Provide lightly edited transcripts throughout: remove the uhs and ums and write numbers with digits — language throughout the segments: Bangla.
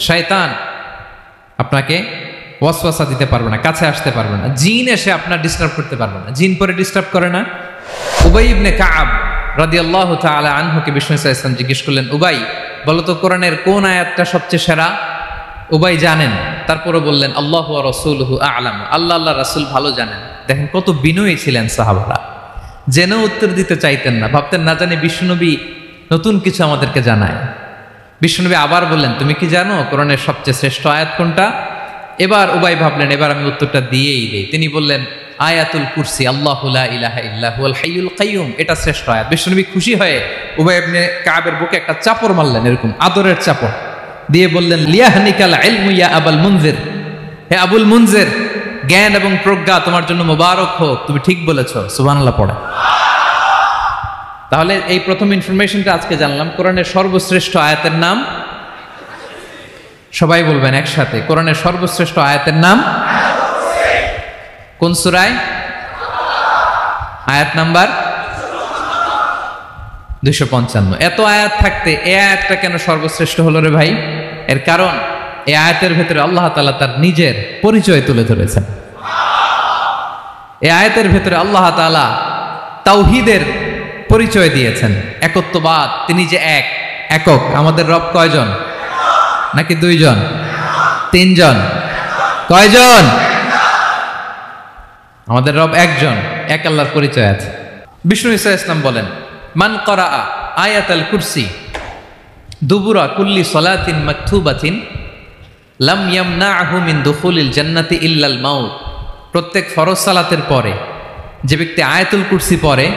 শয়তান আপনাকে ওয়াসওয়াসা দিতে পারবে না, কাছে আসতে পারবে না, জিন এসে আপনার ডিস্টার্ব করতে পারবে না। জিন পরে ডিস্টার্ব করে না? উবাই ইবনে কাব রাদিয়াল্লাহু তাআলা আনহুকে বিষ্ণু সাল্লাল্লাহু আলাইহি ওয়াসাল্লাম জিজ্ঞেস করলেন, উবাই বলো তো কোরআনের কোন আয়াতটা সবচেয়ে সেরা? উবাই জানেন, তারপরে বললেন আল্লাহু ওয়া রাসূলুহু আ'লাম, আল্লাহ আল্লাহ রাসূল ভালো জানেন। দেখেন কত বিনয়ী ছিলেন সাহাবারা, জেনেও উত্তর দিতে চাইতেন না, ভাবতেন না জানি বিশ্বনবী নতুন কিছু আমাদেরকে জানায়। বিশ্বনবী আবার বললেন, তুমি কি জানো কোরআনের সবচেয়ে শ্রেষ্ঠ আয়াত কোনটা? এবার উবাই ভাবলেন এবার আমি উত্তরটা দিয়েই দেই। তিনি বললেন আয়াতুল কুরসি, আল্লাহু লা ইলাহা ইল্লা হুয়াল হাইয়ুল কাইয়ুম, এটা শ্রেষ্ঠ আয়াত। বিশ্বনবী খুশি হয়ে উবাই ইবনে কাবের বুকে একটা চাপড় মারলেন, এরকম আদরের চাপড় দিয়ে বললেন লিয়াহনিকাল ইলমু ইয়া আবুল মুনজির, হে আবুল মুনজির, জ্ঞান এবং প্রজ্ঞা তোমার জন্য মোবারক হোক, তুমি ঠিক বলেছো। সুবহানাল্লাহ পড়ে। তাহলে এই প্রথম ইনফরমেশনটা আজকে জানলাম, কোরআনের সর্বশ্রেষ্ঠ আয়াতের নাম, সবাই বলবেন একসাথে, কোরআনের সর্বশ্রেষ্ঠ আয়াতের নাম কোন সূরায়? আয়াত নাম্বার 255। এত আয়াত থাকতে এই আয়াতটা কেন সর্বশ্রেষ্ঠ হলো রে ভাই? এর কারণ এই আয়াতের ভেতরে আল্লাহ তাআলা তার নিজের পরিচয় তুলে ধরেছেন। এই আয়াতের ভেতরে আল্লাহ তাআলা তাওহীদের পরিচয় দিয়েছেন, একত্ববাদ, তিনি যে এক, একক। আমাদের রব কয়জন? নাকি দুইজন, তিনজন? কয়জন? আমাদের রব একজন, এক আল্লাহর পরিচয় আছে। বিষ্ণু ঈসা ইসলাম বলেন, মান করা আয়াতাল কুরসি দুবুরা কুল্লি সলাতিন মাকতুবাতিন লাম ইয়ামনাহু মিন দুখুলিল জান্নাতি ইল্লাল মাউত। প্রত্যেক ফরজ সালাতের পরে যে ব্যক্তি আয়াতুল কুরসি পড়ে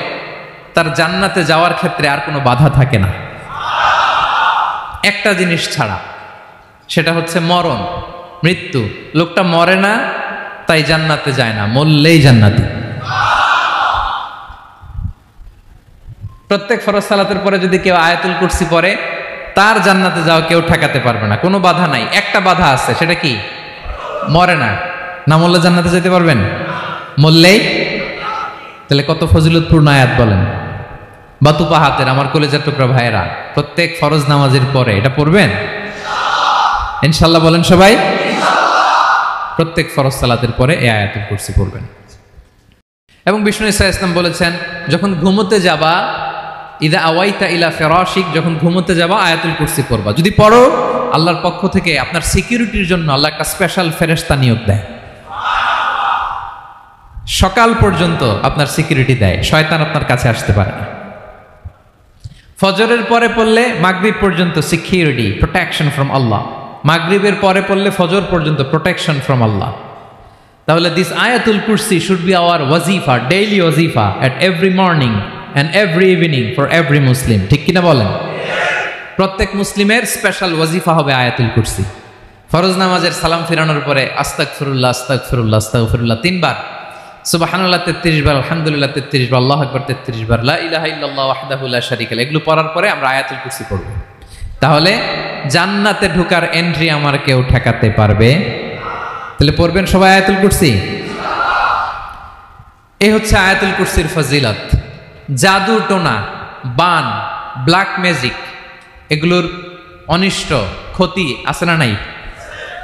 তার জান্নাতে যাওয়ার ক্ষেত্রে আর কোনো বাধা থাকে না, একটা জিনিস ছাড়া, সেটা হচ্ছে মরণ, মৃত্যু। লোকটা মরে না তাই জান্নাতে যায় না, মরলেই জান্নাতি। প্রত্যেক ফরজ সালাতের পরে যদি কেউ আয়াতুল কুরসি পড়ে তার জান্নাতে যাওয়া কেউ ঠেকাতে পারবে না, কোনো বাধা নাই। একটা বাধা আছে, সেটা কি? মরে না, না মরলে জান্নাতে যেতে পারবেন? মরলেই। তাহলে কত ফজিলতপূর্ণ আয়াত বলেন। বাতুপা হাতের আমার কলেজের টুকরা ভাইয়েরা, প্রত্যেক ফরজ নামাজের পরে এটা পড়বেন ইনশাআল্লাহ। বলেন সবাই, প্রত্যেক ফরজ সালাতের পরে এই আয়াতুল কুরসি পড়বেন। এবং বিষ্ণু ঈসা ইসলাম বলেছেন, যখন ঘুমোতে যাবা, ইদা আওয়াইতা ইলা ফিরাশিক, যখন ঘুমোতে যাবা আয়াতুল কুরসি পড়বা। যদি পড়ো, আল্লাহর পক্ষ থেকে আপনার সিকিউরিটির জন্য আল্লাহ একটা স্পেশাল ফেরেশতা নিয়োগ দেয়, সকাল পর্যন্ত আপনার সিকিউরিটি দেয়, শয়তান আপনার কাছে আসতে পারে না। ফজরের পরে পড়লে মাগরিব পর্যন্ত সিকিউরিটি, প্রোটেকশন ফ্রম আল্লাহ। মাগরিবের পরে পড়লে ফজর পর্যন্ত প্রোটেকশন ফ্রম আল্লাহ। তাহলে this Ayatul Kursi should be our ওয়াজিফা, ডেইলি ওয়াজিফা at every morning and every evening for every Muslim. ঠিক কিনা বলেন? প্রত্যেক মুসলিমের স্পেশাল ওয়াজিফা হবে আয়াতুল কুরসি। ফরজ নামাজের সালাম ফিরানোর পরে আস্তাগফিরুল্লাহ আস্তাগফিরুল্লাহ আস্তাগফিরুল্লাহ 3 বার, সুবহানাল্লাহ 33 বার, আলহামদুলিল্লাহ 33 বার, আল্লাহু আকবার 33 বার, লা ইলাহা ইল্লাল্লাহ ওয়াহদাহু লা শারীকা লাহু, এগুলো পড়ার পরে আমরা আয়াতুল কুরসি পড়ব। তাহলে জান্নাতে ঢোকার এন্ট্রি আমার কেউ ঠেকাতে পারবে? তাহলে পড়বেন সবাই আয়াতুল কুরসি। এই হচ্ছে আয়াতুল কুরসির ফজিলত। জাদু টোনা, বান, ব্ল্যাক ম্যাজিক, এগুলোর অনিষ্ট ক্ষতি আছে না নাই?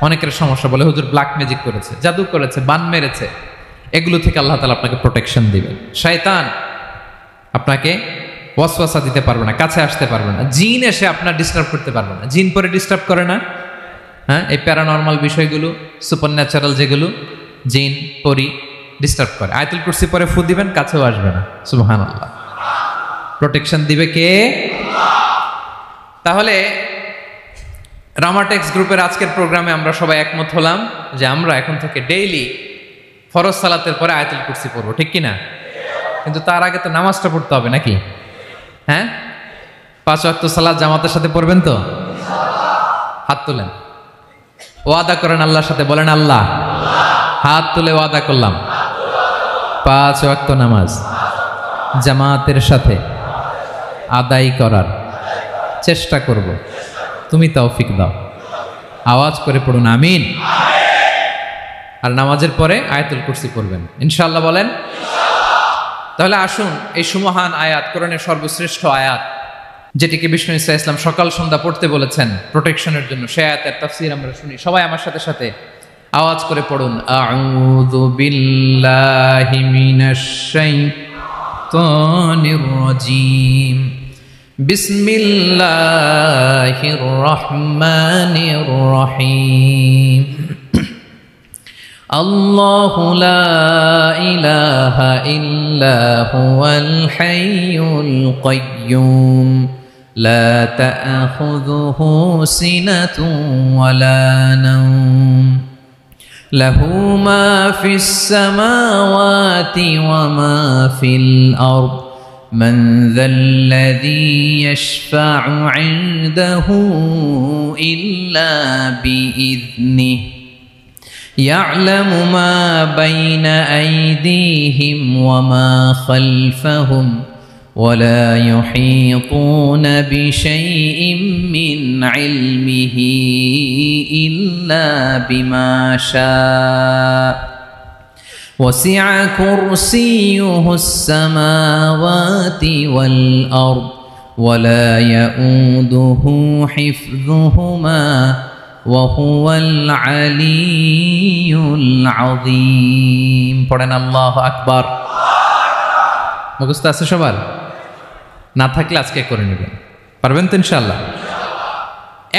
অনেকের সমস্যা, বলে হুজুর ব্ল্যাক ম্যাজিক করেছে, জাদু করেছে, বান মেরেছে, এগুলো থেকে আল্লাহ তাআলা আপনাকে প্রোটেকশন দিবেন। শয়তান আপনাকে ওয়াসওয়াসা দিতে পারবে না, কাছে আসতে পারবে না, জিন এসে আপনার ডিস্টার্ব করতে পারবে না। জিন পরে ডিস্টার্ব করে না? হ্যাঁ, এই প্যারানর্মাল বিষয়গুলো, সুপারন্যাচারাল যেগুলো, জিন পরি ডিস্টার্ব করে। আয়াতুল কুরসি পরে ফু দিবেন, কাছেও আসবে না। সুবহানাল্লাহ। প্রোটেকশন দিবে কে? তাহলে রামাটেক্স গ্রুপের আজকের প্রোগ্রামে আমরা সবাই একমত হলাম যে আমরা এখন থেকে ডেইলি ফরজ সালাতের পরে আয়াতুল কুরসি পড়বো, ঠিক কিনা? কিন্তু তার আগে তো নামাজটা পড়তে হবে নাকি? হ্যাঁ, 5 ওয়াক্ত সালাত জামাতের সাথে পড়বেন তো? হাত তুলেন, ওয়াদা করেন আল্লাহর সাথে, বলেন আল্লাহ, হাত তুলে ওয়াদা করলাম 5 ওয়াক্ত নামাজ জামাতের সাথে আদায় করার চেষ্টা করব, তুমি তৌফিক দাও। আওয়াজ করে পড়ুন আমিন। আর নামাজের পরে আয়াতুল কুরসি পড়বেন ইনশাআল্লাহ, বলেন। তাহলে আসুন এই সুমহান আয়াত, কোরআনের সর্বশ্রেষ্ঠ আয়াত, যেটিকে বিষ্ণু ইসা ইসলাম সকাল সন্ধ্যা পড়তে বলেছেন প্রোটেকশনের জন্য, সে আয়াতের তাফসীর আমরা শুনি। সবাই আমার সাথে সাথে আওয়াজ করে পড়ুন, আউযু বিল্লাহি মিনাশ শাইতানির রাজীম, বিসমিল্লাহির রহমানির রহিম। আল্লাহু লা ইলাহা ইল্লা হুয়াল হাইয়ুল কাইয়্যুম লা তা'খুযুহু সিনাতুন ওয়ালা নাওম লাহু মা ফিস সামাওয়াতি ওয়া মা ফিল আরদ মান যাল্লাযী ইয়াশফা'ু 'ইনদাহু ইল্লা বিইذনিহি يعلم ما بين أيديهم وما خلفهم ولا يحيطون بشيء من علمه إلا بما شاء وسع كرسيه السماوات والأرض ولا يؤوده حفظهما وهو العلي العظيم। পড়েন আল্লাহু আকবার। মুখস্থ আছে সবার? না থাকলে আজকে করে নেবেন, পারবেন তো ইনশাআল্লাহ।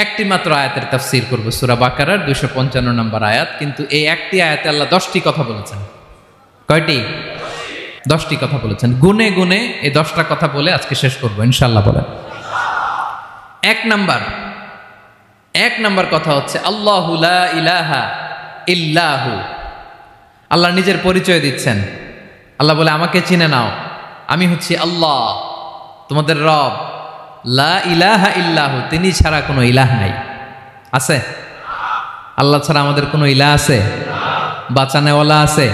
একটি মাত্র আয়াতের তাফসীর করব, সূরা বাকারার 255 নম্বর আয়াত। কিন্তু এই একটি আয়াতে আল্লাহ 10টি কথা বলেছেন। কয়টি? 10টি কথা বলেছেন। গুনে গুনে এই 10টা কথা বলে আজকে শেষ করব ইনশাআল্লাহ। বলেন। এক নাম্বার কথা হচ্ছে আল্লাহু লা ইলাহা ইল্লাহু। আল্লাহ নিজের পরিচয় দিচ্ছেন। আল্লাহ বলে, আমাকে চিনে নাও, আমি হচ্ছি আল্লাহ তোমাদের রব। লা ইলাহা ইল্লাহু, তিনি ছাড়া কোনো ইলাহ নাই। আছে? আল্লাহ ছাড়া আমাদের কোনো ইলাহ আছে? বাঁচানেওয়ালা আছে?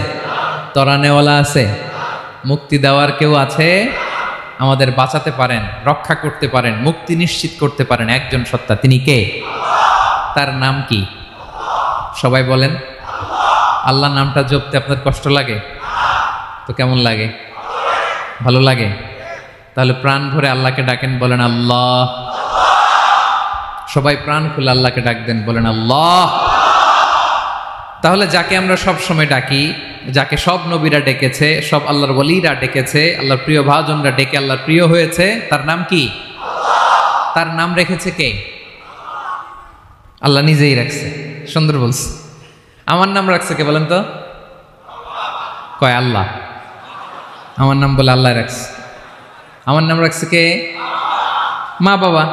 তরানেওয়ালা আছে? মুক্তি দেওয়ার কেউ আছে? আমাদের বাঁচাতে পারেন, রক্ষা করতে পারেন, মুক্তি নিশ্চিত করতে পারেন একজন সত্তা। তিনি কে? তার নাম কি? সবাই বলেন। আল্লাহ নামটা জপতে আপনার কষ্ট লাগে তো কেমন লাগে? ভালো লাগে? তাহলে প্রাণ ভরে আল্লাহকে ডাকেন, বলেন আল্লাহ। সবাই প্রাণ খুলে আল্লাহকে ডাক দেন, বলেন আল্লাহ। তাহলে যাকে আমরা সব সময় ডাকি, যাকে সব নবীরা ডেকেছে, সব আল্লাহর ওলিরা ডেকেছে, আল্লাহর প্রিয় ভাজনরা ডেকে আল্লাহর প্রিয় হয়েছে, তার নাম কি? তার নাম রেখেছে কে? আল্লাহ নিজেই রাখছে। সুন্দর বলছে। আমার নাম রাখছে কে বলেন তো? কয় আল্লাহ। আমার নাম বলে আল্লাহ রাখছে। আমার নাম রাখছে কে? মা বাবা।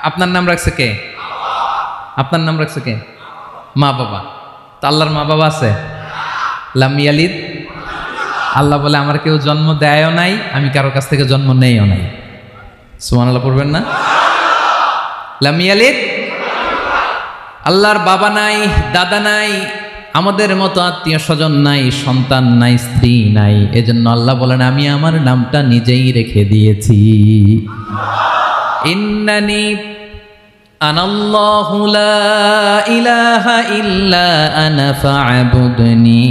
আপনার নাম রাখছে কে? আপনার নাম রাখছে কে? মা বাবা। তো আল্লাহর মা বাবা আছে? লাম ইয়ালিদ। আল্লাহ বলে, আমার কেউ জন্ম দেয়ও নাই, আমি কারোর কাছ থেকে জন্ম নেইও নাই। সুবহানাল্লাহ পড়বেন না? লাম ইয়ালিদ। আল্লাহর বাবা নাই, দাদা নাই, আমাদের মতো আত্মীয় স্বজন নাই, সন্তান নাই, স্ত্রী নাই। এজন্য আল্লাহ বলেন, আমি আমার নামটা নিজেই রেখে দিয়েছি। ইন্নানি আনাল্লাহু লা ইলাহা ইল্লা আনা ফা'বুদনি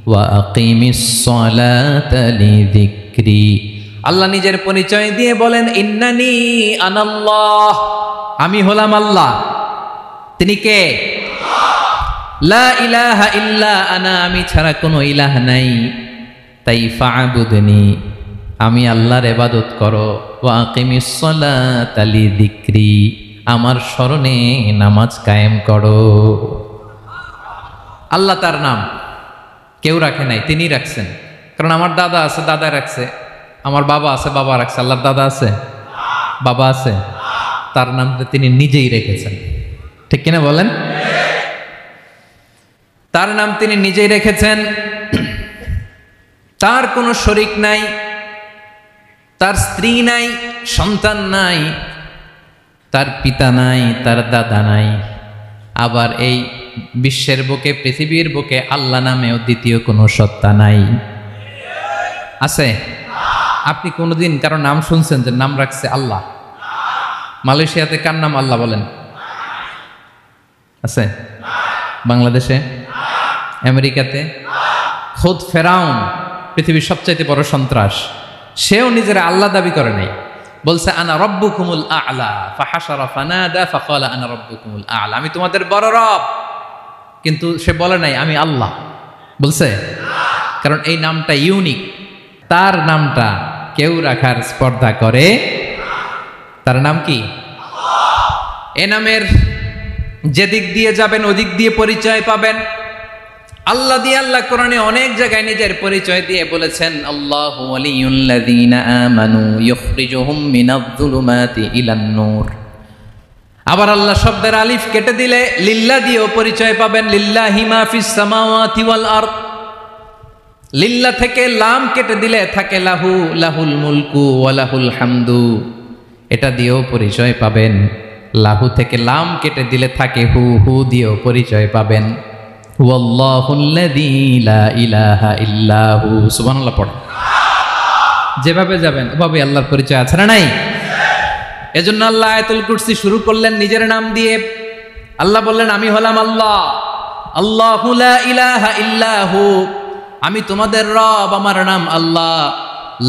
ওয়া আকিমিস সালাতা লিযিকরি। আল্লাহ নিজের পরিচয় দিয়ে বলেন, ইন্নানি আনাল্লাহ, আমি হলাম আল্লাহ। তিনি কে? লা ইলাহা ইল্লা আনা, আমি ছাড়া কোনো ইলাহ নাই। তাই ফা'বুদনি, আমি আল্লাহর ইবাদত করো। ওয়া আকিমিস সালাতা লিযিকরি, আমার স্মরণে নামাজ কায়েম করো। আল্লাহ তার নাম কেউ রাখে নাই, তিনি রাখছেন। কারণ আমার দাদা আছে, দাদা রাখছে। আমার বাবা আছে, বাবা রাখছে। আল্লাহর দাদা আছে? বাবা আছে? তার নামটা তিনি নিজেই রেখেছেন। ঠিক কিনা বলেন? তার নাম তিনি নিজেই রেখেছেন। তার কোনো শরীক নাই, তার স্ত্রী নাই, সন্তান নাই, তার পিতা নাই, তার দাদা নাই। আবার এই বিশ্বের বুকে, পৃথিবীর বুকে আল্লাহ নামেও দ্বিতীয় কোনো সত্তা নাই। আছে? আপনি কোনোদিন কারো নাম শুনছেন যে নাম রাখছে আল্লাহ? মালয়েশিয়াতে কার নাম আল্লাহ বলেন? আছে? বাংলাদেশে? আমেরিকাতে? খোদ ফেরাউন, পৃথিবীর সবচাইতে বড় সন্ত্রাস, সেও নিজের আল্লাহ দাবি করে নাই। বলছে আনা রব্বুকুমুল আ'লা ফাহাশারা ফানাদা ফাকালা আনা রব্বুকুমুল আ'লা, আমি তোমাদের বড় রব। কিন্তু সে বলে নাই আমি আল্লাহ, বলছে? কারণ এই নামটা ইউনিক, তার নামটা কেউ রাখার স্পর্ধা করে। তার নাম কি? এ নামের যেদিক দিয়ে যাবেন ওদিক দিয়ে পরিচয় পাবেন। আল্লাহ দিয়ে আল্লাহ কোরআনে অনেক জায়গায় নিজের পরিচয় দিয়ে বলেছেন, আল্লাহু ওয়ালিয়ুল্লাযীনা আমানু ইউখরিজুহুম মিনায-যুলুমাতি ইলান-নূর। আবার আল্লাহ শব্দের আলিফ কেটে দিলে লিল্লাহ দিয়েও পরিচয় পাবেন, লিল্লাহি মা ফিস সামাওয়াতি ওয়াল আরদ। লিল্লাহ থেকে লাম কেটে দিলে থাকে লাহু, লাহুল মুলকু ওয়া লাহুল হামদু, এটা দিয়েও পরিচয় পাবেন। লাহু থেকে লাম কেটে দিলে থাকে হু, হু দিয়েও পরিচয় পাবেন। ওয়াল্লাহুল্লাযী লা ইলাহা ইল্লাহু, সুবহানাল্লাহ পড়ে। যেভাবে যাবেন ওভাবে আল্লাহর পরিচয় আছে না নাই? এজন্য আল্লাহ আয়াতুল কুরসি শুরু করলেন নিজের নাম দিয়ে। আল্লাহ বললেন আমি হলাম আল্লাহ, আল্লাহু লা ইলাহা ইল্লাহু, আমি তোমাদের রব, আমার নাম আল্লাহ।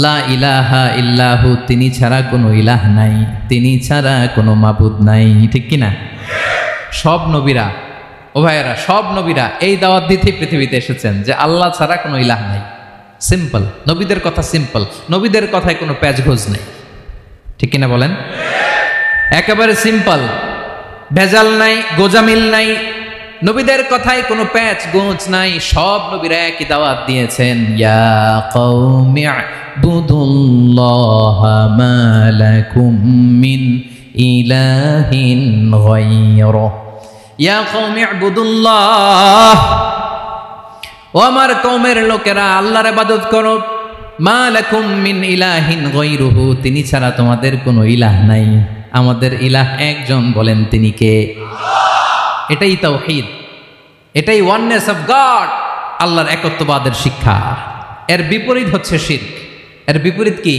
লা ইলাহা ইল্লাহু, তিনি ছাড়া কোনো ইলাহ নাই, তিনি ছাড়া কোনো মাবুদ নাই। ঠিক কিনা? সব নবীরা, ও ভাইয়েরা, সব নবীরা এই দাওয়াত দিতে পৃথিবীতে এসেছেন যে আল্লাহ ছাড়া কোনো ইলাহ নাই। সিম্পল, নবীদের কথা সিম্পল, নবীদের কথায় কোনো প্যাচগোজ নেই। ঠিক কিনা বলেন? একেবারে সিম্পল, ভেজাল নাই, গোজামিল নাই, নবীদের কথায় কোনো প্যাচ গোঁচ নাই। সব নবীরা একই দাওয়াত দিয়েছেন, ইয়া কওমি ইবুদুল্লাহা মা লাকুম মিন ইলাহিন গায়রুহু, ইয়া কওমি ইবুদুল্লাহ, ও আমার কওমের লোকেরা আল্লাহর ইবাদত করো। মা লাকুম মিন ইলাহিন গায়রুহু, তিনি ছাড়া তোমাদের কোনো ইলাহ নাই। আমাদের ইলাহ একজন, বলেন তিনি কে? এটাই তাওহীদ, এটাই ওয়াননেস অফ গড, আল্লাহর একত্ববাদের শিক্ষা। এর বিপরীত হচ্ছে শিরক। এর বিপরীত কি?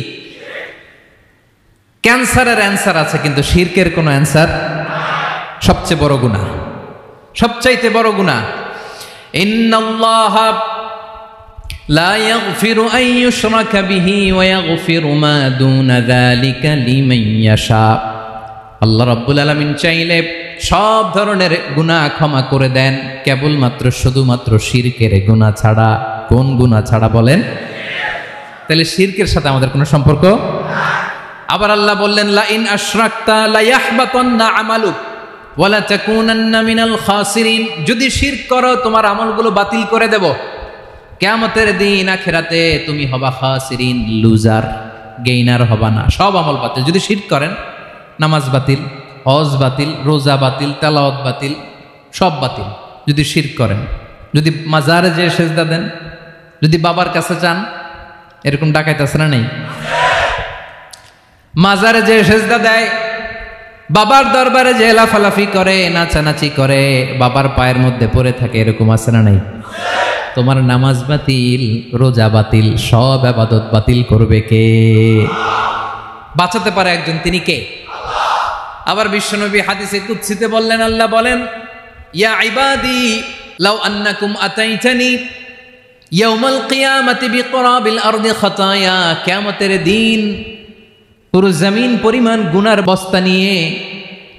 ক্যান্সারের অ্যান্সার আছে কিন্তু শিরকের কোনো অ্যান্সার। সবচেয়ে বড় গুনাহ, সবচাইতে বড় গুনাহ। ইন্নাল্লাহা লা ইয়াগফিরু আন ইউশরাকা বিহি ওয়া ইয়াগফিরু মা দুনা যালিকা লিমান ইয়াশা। আল্লাহ রাব্বুল আলামিন চাইলে সব ধরনের গুনাহ ক্ষমা করে দেন, কেবলমাত্র শুধুমাত্র শিরকের গুনাহ ছাড়া। কোন গুনাহ ছাড়া বলেন? তাহলে শিরকের সাথে আমাদের কোনো সম্পর্ক। আবার আল্লাহ বললেন, লা ইন আশরাকতা লা ইয়াহবাতান্না আমালুক ওয়া লা তাকুনান্না মিনাল খাসিরিন, যদি শিরক করো তোমার আমলগুলো বাতিল করে দেব, কিয়ামতের দিন আখিরাতে তুমি হবা খাসিরিন, লুজার, গেইনার হবা না। সব আমল বাতিল যদি শিরক করেন। নামাজ বাতিল, হজ বাতিল, রোজা বাতিল, তেলাওয়াত বাতিল, সব বাতিল যদি শিরক করেন। যদি মাজারে যে সেজদা দেন, যদি বাবার কাছে চান, এরকম ডাকাইত আছে না নেই? মাজারে যে সেজদা দেয়, বাবার দরবারে যে লাফালাফি করে, নাচানাচি করে, বাবার পায়ের মধ্যে পড়ে থাকে, এরকম আছে না নাই? তোমার নামাজ বাতিল, রোজা বাতিল, সব ইবাদত বাতিল করবে কে? বাঁচাতে পারে একজন, তিনি কে? আবার বিশ্বনবী হাদিসে কুদসিতে বললেন, আল্লাহ বলেন, ইয়া ইবাদি লাউ আন্নাকুম আতাইতানি ইয়াউমাল কিয়ামাতি বিকরাবিল আরদি খাতায়া, কিয়ামতের দিন পুরো জমিন পরিমাণ গুনার বস্তা নিয়ে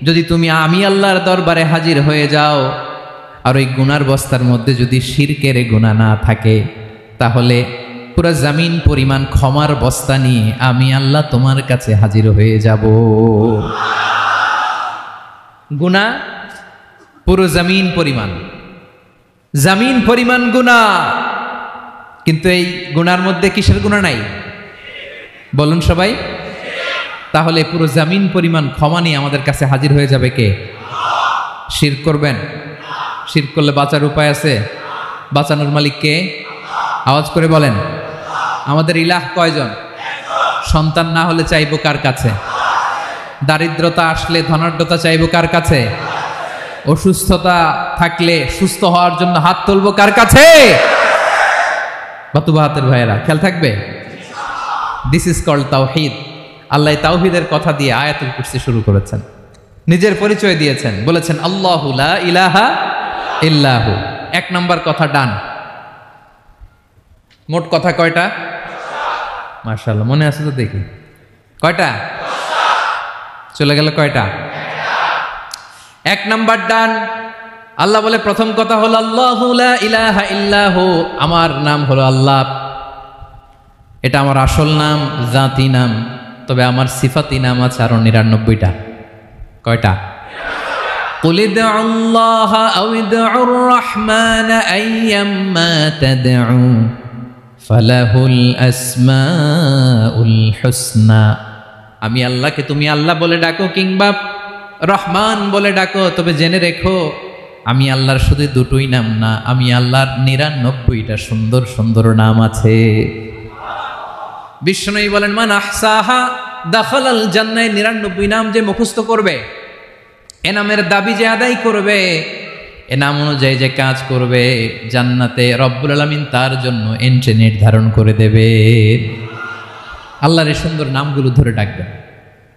যদি তুমি আমি আল্লাহর দরবারে হাজির হয়ে যাও, আর ওই গুনার বস্তার মধ্যে যদি শিরকের গুনাহ না থাকে, তাহলে পুরো জমিন পরিমাণ ক্ষমার বস্তা নিয়ে আমি আল্লাহ তোমার কাছে হাজির হয়ে যাব। গুনাহ পুরো জমিন পরিমাণ, জমিন পরিমাণ গুনাহ, কিন্তু এই গুনার মধ্যে কিসের গুনাহ নাই? বলুন সবাই। তাহলে পুরো জমিন পরিমাণ ক্ষমা নিয়ে আমাদের কাছে হাজির হয়ে যাবে কে? শিরক করবেন? শিরক করলে বাঁচার উপায় আছে? বাঁচানোর মালিক কে? আওয়াজ করে বলেন। আমাদের ইলাহ কয়জন? সন্তান না হলে চাইবো কার কাছে? দারিদ্রতা আসলে ধনাঢ্যতা চাইবো কার কাছে? অসুস্থতা থাকলে সুস্থ হওয়ার জন্য হাত তুলবো কার কাছে? বাতুবাহাতের ভাইয়েরা খেয়াল থাকবে। দিস ইজ কল্ড তাওহীদ। আল্লাহ তাওহীদের কথা দিয়ে আয়াতুল কুরসি শুরু করেছেন, নিজের পরিচয় দিয়েছেন, বলেছেন আল্লাহু লা ইলাহা ইল্লাহু। এক নম্বর কথা ডান। মোট কথা কয়টা? মাশাআল্লাহ, মনে আছে তো দেখি কয়টা? চলে গেল কয়টা? এক নাম্বার ডান। আল্লাহ বলে প্রথম কথা হলো আল্লাহু লা ইলাহা ইল্লাহু, আমার নাম হলো আল্লাহ। এটা আমার আসল নাম, জাতি নাম। তবে আমার সিফাতি নাম আছে আরো 99টা। কয়টা? قل ادعوا الله أو ادعوا الرحمن أيما تدعوا فله الأسماء الحسنى। আমি আল্লাহকে তুমি আল্লাহ বলে ডাকো কিংবা রহমান বলে ডাকো, তবে জেনে রেখো আমি আল্লাহর শুধু দুটোই নাম না, আমি আল্লাহর 99টা সুন্দর সুন্দর নাম আছে। বিষ্ণু বলেন মান আহসাহা দাখালাল জান্নাহ, 99 নাম যে মুখস্থ করবে, এ নামের দাবি যে আদায় করবে, এ নাম অনুযায়ী যে কাজ করবে, জান্নাতে রব্বুল আলামিন তার জন্য এন্ট্রি নির্ধারণ করে দেবে। আল্লাহর এই সুন্দর নামগুলো ধরে ডাকবেন।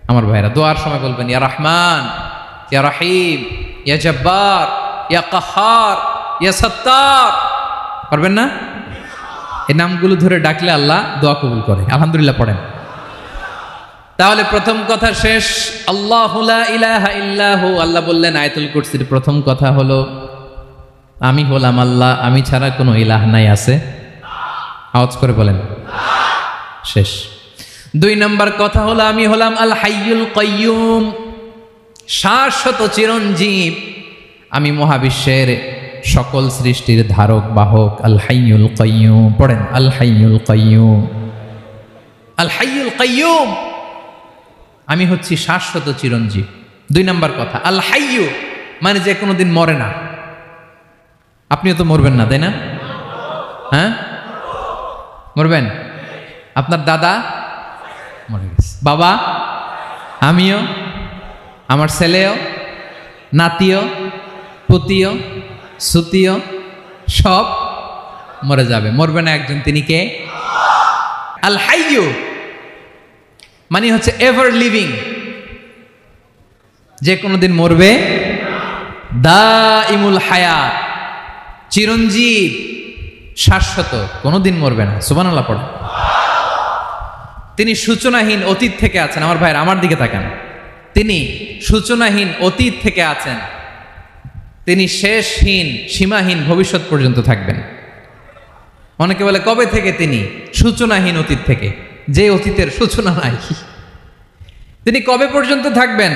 আমার ভাইরা দোয়ার সময় বলবেন ইয়া রহমান, ইয়া রহিম, ইয়া জব্বার, ইয়া কাহার, ইয়া সত্তার। পারবেন না? এই নামগুলো ধরে ডাকলে আল্লাহ দোয়া কবুল করে। আলহামদুলিল্লাহ পড়েন। তাহলে প্রথম কথা শেষ। আল্লাহু লা ইলাহা ইল্লাহু, আল্লাহ বললেন আয়াতুল কুরসির প্রথম কথা হলো আমি হলাম আল্লাহ, আমি ছাড়া কোনো ইলাহ নাই। আছে? আওয়াজ করে বলেন। শেষ। 2 নম্বর কথা হলো আমি হলাম আল হাইয়ুল কাইয়ুম, শাশ্বত চিরঞ্জীব। আমি মহাবিশ্বের সকল সৃষ্টির ধারক বাহক। আল হাইয়ুল কাইয়ুম পড়েন। আল হাইয়ুল কাইয়ুম, আল হাইয়ুল কাইয়ুম, আমি হচ্ছি শাশ্বত চিরঞ্জীব। 2 নম্বর কথা আল হাইয়ু মানে যে কোনোদিন মরে না। আপনিও তো মরবেন না, তাই না? হ্যাঁ, মরবেন। আপনার দাদা মরে গেছে, বাবা, আমিও, আমার ছেলেও, নাতিও, পুতিও, সুতিও সব মরে যাবে। মরবে না একজন, তিনি কে? আল হাইয়ু মানে হচ্ছে এভার লিভিং, যে কোনোদিন মরবে। দাইমুল হায়াত, চিরঞ্জীব, শাশ্বত, কোনোদিন মরবে না। সুবহানাল্লাহ পড়ে। তিনি সূচনাহীন অতীত থেকে আছেন। আমার ভাইয়ের আমার দিকে তাকান। তিনি সূচনাহীন অতীত থেকে আছেন, তিনি শেষহীন সীমাহীন ভবিষ্যৎ পর্যন্ত থাকবেন। অনেকে বলে কবে থেকে? তিনি সূচনাহীন অতীত থেকে, যে অতীতের সূচনা নাই। তিনি কবে পর্যন্ত থাকবেন?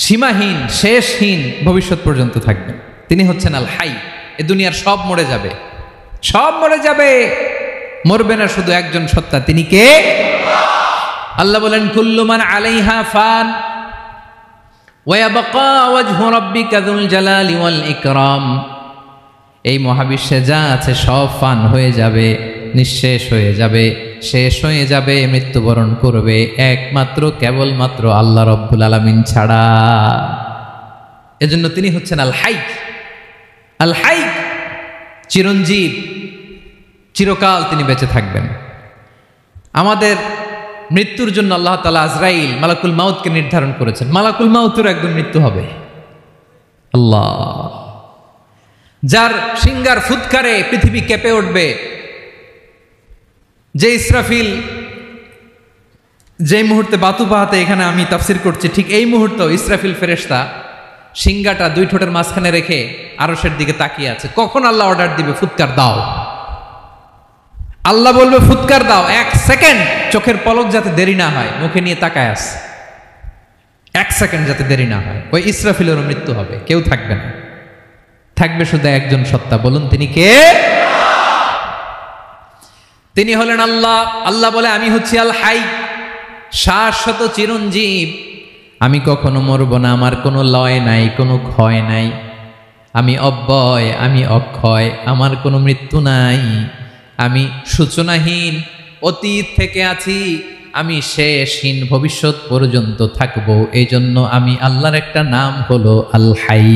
সীমাহীন শেষহীন ভবিষ্যৎ পর্যন্ত থাকবেন। তিনি হচ্ছেন আল হাই। এ দুনিয়ার সব মরে যাবে, সব মরে যাবে, মরবে না শুধু একজন সত্তা। তিনি কে? আল্লাহ বলেন কুল্লু মান আলাইহা ফান ওয়া ইয়াবকা ওয়াজহু রাব্বিকা যুল জালালি ওয়াল ইকরাম। এই মহাবিশ্বে যা আছে সব ফান হয়ে যাবে, নিঃশেষ হয়ে যাবে, শেষ হয়ে যাবে, মৃত্যুবরণ করবে, একমাত্র কেবলমাত্র আল্লাহ রব্বুল আলামিন ছাড়া। এজন্য তিনি হচ্ছেন আল হাই। আল হাই চিরঞ্জীব, চিরকাল তিনি বেঁচে থাকবেন। আমাদের মৃত্যুর জন্য আল্লাহ তাআলা আজরাইল মালাকুল মাউতকে নির্ধারণ করেছেন। মালাকুল মাউতের একদম মৃত্যু হবে। আল্লাহ, যার সিংগার ফুৎকারে পৃথিবী কেঁপে উঠবে, যে ইসরাফিল যে মুহূর্তে বাতু পাহাতে এখানে আমি তাফসির করছি, ঠিক এই মুহূর্তে ইসরাফিল ফেরেশতা সিংগাটা 2 ঠোঁটের মাঝখানে রেখে আরশের দিকে তাকিয়ে আছে। কখন আল্লাহ অর্ডার দিবে ফুৎকার দাও, আল্লাহ বলবে ফুৎকার দাও, 1 সেকেন্ড চোখের পলক যাতে দেরি না হয়, মুখে নিয়ে তাকায় আছে, 1 সেকেন্ড যাতে দেরি না হয়। ওই ইসরাফিলেরও মৃত্যু হবে, কেউ থাকবে না, থাকবে শুধু একজন সত্তা। বলুন তিনি কে? তিনি হলেন আল্লাহ। আল্লাহ বলে আমি হচ্ছি আল হাই, শাশ্বত চিরঞ্জীব। আমি কখনো মরব না, আমার কোনো লয় নাই, কোনো ক্ষয় নাই। আমি অব্যয়, আমি অক্ষয়, আমার কোনো মৃত্যু নাই। আমি সূচনাহীন অতীত থেকে আছি, আমি শেষহীন ভবিষ্যৎ পর্যন্ত থাকবো। এই জন্য আমি আল্লাহর একটা নাম হলো আল হাই।